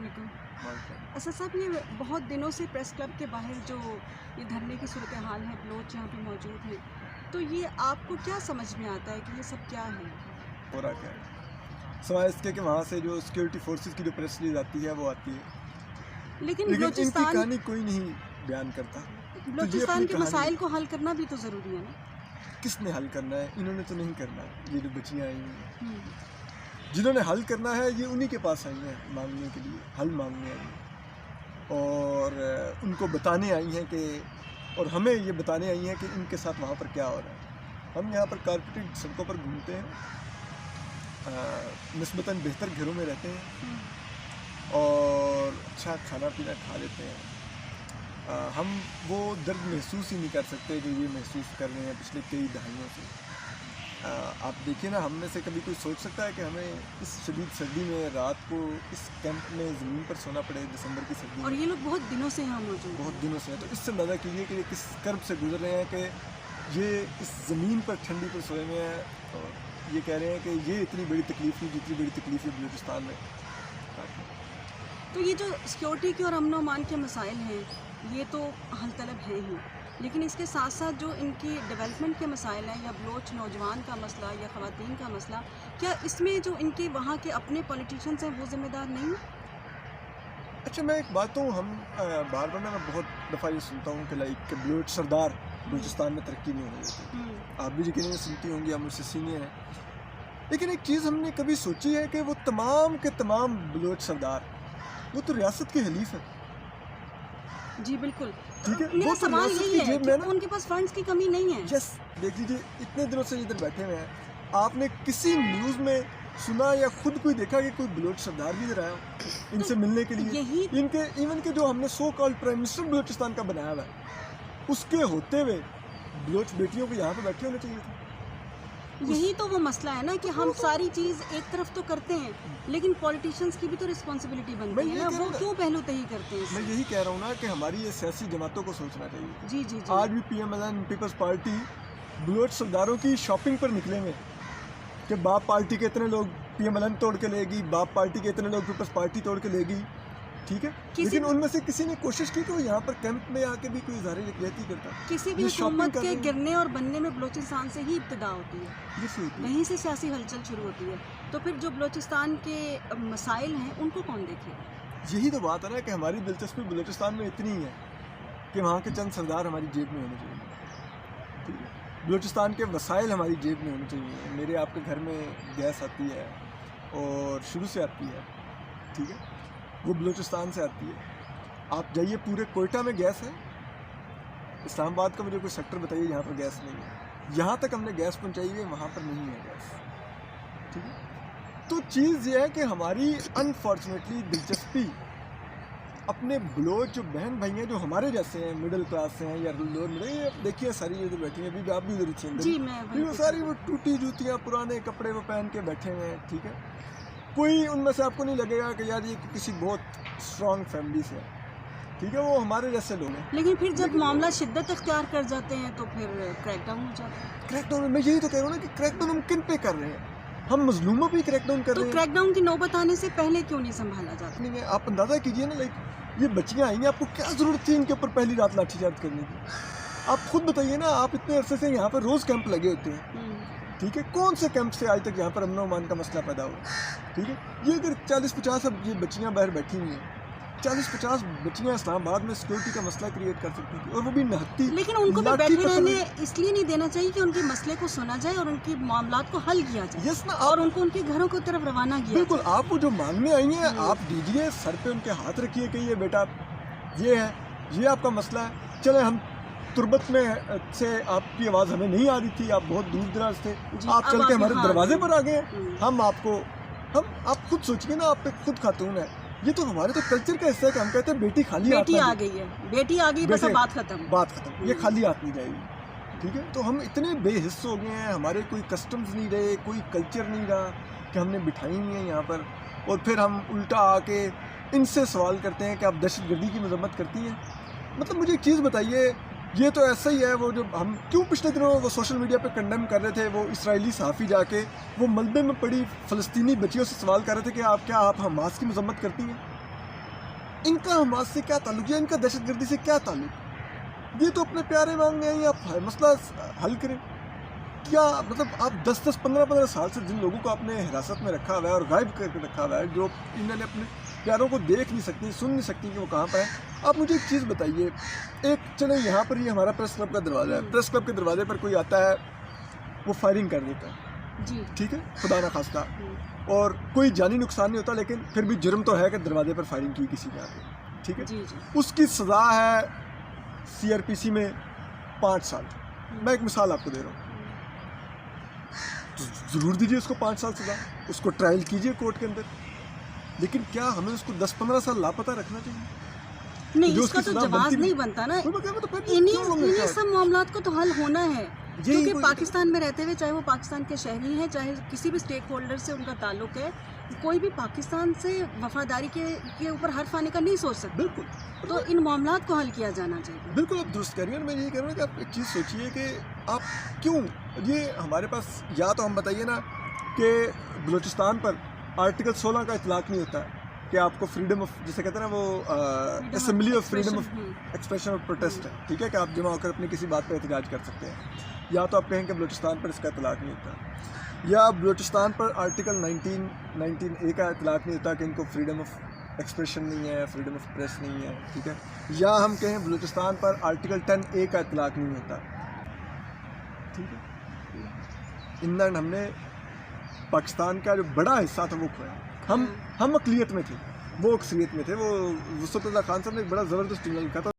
السلام علیکم۔ اسد صاحب، یہ بہت دنوں سے پریس کلب کے باہر جو یہ دھرنے کی صورتحال ہے، بلوچ یہاں پہ موجود ہیں، تو یہ آپ کو کیا سمجھ میں آتا ہے کہ یہ سب کیا ہے؟ ہو رہا کیا ہے، سوائے اس کے کہ وہاں سے جو سیکورٹی فورسز کی جو پریس ریلیز آتی ہے وہ آتی ہے، لیکن ان کی کہانی کوئی نہیں بیان کرتا۔ بلوچستان کے مسائل کو حل کرنا بھی تو ضروری ہے نا۔ کس نے حل کرنا ہے؟ انہوں نے تو نہیں کرنا۔ یہ جو بچیاں آئی ہیں جنہوں نے حل کرنا ہے، یہ انہی کے پاس آئی ہیں مانگنے کے لیے، حل مانگنے آئی ہیں، اور ان کو بتانے آئی ہیں کہ، اور ہمیں یہ بتانے آئی ہیں کہ ان کے ساتھ وہاں پر کیا ہو رہا ہے۔ ہم یہاں پر کارپیٹڈ سڑکوں پر گھومتے ہیں، نسبتاً بہتر گھروں میں رہتے ہیں اور اچھا کھانا پینا کھا لیتے ہیں۔ ہم وہ درد محسوس ہی نہیں کر سکتے جو یہ محسوس کر رہے ہیں پچھلے کئی دہائیوں سے۔ آپ دیکھیں نا، ہم میں سے کبھی کوئی سوچ سکتا ہے کہ ہمیں اس شدید سردی میں رات کو اس کیمپ میں زمین پر سونا پڑے، دسمبر کی سردی میں؟ اور یہ لوگ بہت دنوں سے یہاں موجود ہیں، بہت دنوں سے ہیں۔ تو اس سے اندازہ کیجیے کہ یہ کس کرب سے گزر رہے ہیں کہ یہ اس زمین پر ٹھنڈی پر سوئے ہوئے ہیں، اور یہ کہہ رہے ہیں کہ یہ اتنی بڑی تکلیف نہیں جتنی بڑی تکلیف ہے بلوچستان میں۔ تو یہ جو سیکورٹی کے اور امن و امان کے مسائل ہیں، یہ تو حل طلب ہیں ہی، لیکن اس کے ساتھ ساتھ جو ان کی ڈیولپمنٹ کے مسائل ہیں، یا بلوچ نوجوان کا مسئلہ یا خواتین کا مسئلہ، کیا اس میں جو ان کے وہاں کے اپنے پولیٹیشنز ہیں وہ ذمہ دار نہیں ہیں؟ اچھا، میں ایک بات ہوں، ہم بار بار میں بہت دفعہ یہ سنتا ہوں کہ لائک بلوچ سردار بلوچستان میں ترقی نہیں ہونے دیتے۔ آپ بھی یقیناً سنتی ہوں گی، آپ مجھ سے سینئر ہیں، لیکن ایک چیز ہم نے کبھی سوچی ہے کہ وہ تمام کے تمام بلوچ سردار وہ تو ریاست کے حلیف ہیں۔ جی بالکل، ٹھیک ہے، میرا سوال یہی ہے کہ ان کے پاس فنڈز کی کمی نہیں ہے۔ یس، دیکھ لیجیے، اتنے دنوں سے ادھر بیٹھے ہوئے ہیں، آپ نے کسی نیوز میں سنا یا خود کوئی دیکھا کہ کوئی بلوچ سردار بھی ادھر آیا ہو ان سے ملنے کے لیے؟ ان کے ایون کے جو ہم نے so called prime minister Balochistan کا بنایا ہوا ہے، اس کے ہوتے ہوئے بلوچ بیٹیوں کو یہاں پہ بیٹھے ہونے چاہیے تھے۔ یہی تو وہ مسئلہ ہے نا کہ ہم ساری چیز ایک طرف تو کرتے ہیں، لیکن پولیٹیشنز کی بھی تو رسپانسبلٹی بنتی ہے نا، وہ کیوں پہلو تہی کرتے ہیں؟ میں یہی کہہ رہا ہوں نا کہ ہماری یہ سیاسی جماعتوں کو سوچنا چاہیے۔ جی جی جی، آج بھی P M L N Peoples Party Baloch سرداروں کی شاپنگ پر نکلے ہوئے کہ باپ پارٹی کے اتنے لوگ پی ایم ایل این توڑ کے لے گی، باپ پارٹی کے اتنے لوگ پیپلز پارٹی توڑ کے لے گی، ٹھیک ہے، لیکن ان میں سے کسی نے کوشش کی کہ وہ یہاں پر کیمپ میں آ کے بھی کوئی اظہار یکجہتی کرتا۔ کسی بھی حکومت کے گرنے اور بننے میں بلوچستان سے ہی ابتدا ہوتی ہے، وہیں سے سیاسی ہلچل شروع ہوتی ہے، تو پھر جو بلوچستان کے مسائل ہیں ان کو کون دیکھے گا؟ یہی تو بات ہے نا کہ ہماری دلچسپی بلوچستان میں اتنی ہے کہ وہاں کے چند سردار ہماری جیب میں ہونے چاہیے، ٹھیک ہے، بلوچستان کے وسائل ہماری جیب میں ہونے چاہیے۔ میرے آپ کے گھر میں گیس آتی ہے اور شروع سے آتی ہے، ٹھیک ہے، وہ بلوچستان سے آتی ہے۔ آپ جائیے، پورے کوئٹہ میں گیس ہے، اسلام آباد کا مجھے کوئی سیکٹر بتائیے جہاں پر گیس نہیں ہے۔ یہاں تک ہم نے گیس پہنچائی ہے، وہاں پر نہیں ہے گیس، ٹھیک ہے۔ تو چیز یہ ہے کہ ہماری انفارچونیٹلی دلچسپی اپنے بلوچ جو بہن بھائی ہیں جو ہمارے جیسے ہیں، مڈل کلاس سے ہیں یا لوور مڈل، یہ دیکھیے ساری ادھر بیٹھی ہیں، ابھی آپ بھی ادھر ہی جی، وہ ساری وہ ٹوٹی جوتیاں، پرانے کپڑے وہ پہن کے بیٹھے ہوئے ہیں، ٹھیک ہے۔ کوئی ان میں سے آپ کو نہیں لگے گا کہ یار یہ کسی بہت اسٹرانگ فیملی سے ہے، ٹھیک ہے، وہ ہمارے جیسے لوگ ہیں۔ لیکن پھر جب معاملہ شدت اختیار کر جاتے ہیں تو پھر کریک ڈاؤن ہو جاتا ہے۔ کریک ڈاؤن، میں یہی تو کہہ رہا ہوں نا کہ کریک ڈاؤن ہم کن پہ کر رہے ہیں؟ ہم مظلوموں پہ کریک ڈاؤن کر رہے ہیں۔ تو کریک ڈاؤن کی نوبت آنے سے پہلے کیوں نہیں سنبھالا جاتا؟ نہیں ہے، آپ اندازہ کیجئے نا، لائک یہ بچیاں آئیں گی، آپ کو کیا ضرورت تھی ان کے اوپر پہلی رات لاٹھی چارج کرنے کی؟ آپ خود بتائیے نا، آپ اتنے عرصے سے یہاں پر روز کیمپ لگے ہوتے ہیں، ٹھیک ہے، کون سے کیمپ سے آج تک یہاں پر امن و امان کا مسئلہ پیدا ہوا؟ ٹھیک ہے، یہ اگر 40-50 اب یہ بچیاں باہر بیٹھی ہوئی ہیں، 40-50 بچیاں اسلام آباد میں سیکورٹی کا مسئلہ کریٹ کر سکتی تھی، اور وہ بھی نہتی۔ لیکن ان کو بھی بیٹھے رہنے اس لیے نہیں دینا چاہیے کہ ان کے مسئلے کو سنا جائے اور ان کے معاملات کو حل کیا جائے، یس نا، اور ان کو ان کے گھروں کی طرف روانہ کیا جائے۔ بالکل، آپ وہ جو مانگنے آئی ہیں آپ دیجئے، سر پہ ان کے ہاتھ رکھیے کہ یہ بیٹا یہ ہے، یہ آپ کا مسئلہ ہے، چلیں ہم تربت میں سے آپ کی آواز ہمیں نہیں آ رہی تھی، آپ بہت دور دراز تھے، آپ چل کے ہمارے دروازے پر آ گئے، ہم آپ کو، آپ خود سوچیے نا، آپ پہ خود خاتون ہے، یہ تو ہمارے تو کلچر کا حصہ ہے کہ ہم کہتے ہیں بیٹی خالی ہاتھ، بیٹی آ گئی ہے، بیٹی آ گئی، بس اب بات ختم، یہ خالی ہاتھ نہیں جائے گی، ٹھیک ہے۔ تو ہم اتنے بے حس ہو گئے ہیں، ہمارے کوئی کسٹمز نہیں رہے، کوئی کلچر نہیں رہا کہ ہم نے بٹھائی ہوئی ہیں یہاں پر، اور پھر ہم الٹا آ کے ان سے سوال کرتے ہیں کہ آپ دہشت گردی کی مذمت کرتی ہیں۔ مطلب مجھے ایک چیز بتائیے، یہ تو ایسا ہی ہے، وہ جو ہم کیوں پچھلے دنوں وہ سوشل میڈیا پہ کنڈیم کر رہے تھے، وہ اسرائیلی صحافی جا کے وہ ملبے میں پڑی فلسطینی بچیوں سے سوال کر رہے تھے کہ آپ حماس کی مذمت کرتی ہیں؟ ان کا حماس سے کیا تعلق، یا ان کا دہشت گردی سے کیا تعلق؟ یہ تو اپنے پیارے مانگنے آئیں، آپ مسئلہ حل کریں. کیا مطلب آپ 10-15 سال سے جن لوگوں کو آپ نے حراست میں رکھا ہوا ہے اور غائب کر کے رکھا ہوا ہے، جو انہوں نے اپنے پیاروں کو دیکھ نہیں سکتی، سن نہیں سکتی کہ وہ کہاں پر ہیں، آپ مجھے ایک چیز بتائیے. ایک چلیں یہاں پر یہ ہمارا پریس کلب کا دروازہ ہے، پریس کلب کے دروازے پر کوئی آتا ہے وہ فائرنگ کر دیتا ہے، جی ٹھیک ہے، خدا نہ خواستہ، اور کوئی جانی نقصان نہیں ہوتا، لیکن پھر بھی جرم تو ہے کہ دروازے پر فائرنگ کی کسی نے آ کے، ٹھیک ہے. جی جی اس کی سزا ہے CRPC میں 5 سال. میں ایک مثال آپ کو دے رہا ہوں. تو ضرور دیجیے اس کو 5 سال سزا، اس کو ٹرائل کیجیے کورٹ کے اندر، لیکن کیا ہمیں اس کو 10-15 سال لاپتہ رکھنا چاہیے؟ نہیں، جو اس کا کی تو سزا جواز بنتی نہیں بنتا نا. تو میں کہہ رہا ہوں تو پھر انہیں سب معاملات کو تو حل ہونا ہے، کیونکہ کوئی- پاکستان میں رہتے ہوئے چاہے وہ پاکستان کے شہری ہیں، چاہے کسی بھی اسٹیک ہولڈر سے ان کا تعلق ہے، کوئی بھی پاکستان سے وفاداری کے اوپر حرف آنے کا نہیں سوچ سکتا. بالکل تو ان معاملات کو حل کیا جانا چاہیے. بالکل آپ درست کہہ رہی ہیں. میں یہی کہہ رہا ہوں کہ آپ ایک چیز سوچیے کہ آپ کیوں یہ ہمارے پاس، یا تو ہم بتائیے نا کہ بلوچستان پر آرٹیکل 16 کا اطلاق نہیں ہوتا ہے کہ آپ کو فریڈم آف، جسے کہتے ہیں نا وہ assembly of freedom of expression of protest ہے، ٹھیک ہے، کہ آپ جمع ہو کر اپنی کسی بات پہ احتجاج کر سکتے ہیں. یا تو آپ کہیں کہ بلوچستان پر اس کا اطلاق نہیں ہوتا، یا بلوچستان پر آرٹیکل 19A کا اطلاق نہیں ہوتا کہ ان کو فریڈم آف ایکسپریشن نہیں ہے، فریڈم آف پریس نہیں ہے، ٹھیک ہے. یا ہم کہیں بلوچستان پر آرٹیکل 10A کا اطلاق نہیں ہوتا، ٹھیک ہے. ان ہم نے پاکستان کا جو بڑا حصہ تھا وہ کھویا. ہم اقلیت میں تھے، وہ اکثریت میں تھے. وہ وسعت اللہ خان صاحب نے ایک بڑا زبردست جملہ لکھا تھا.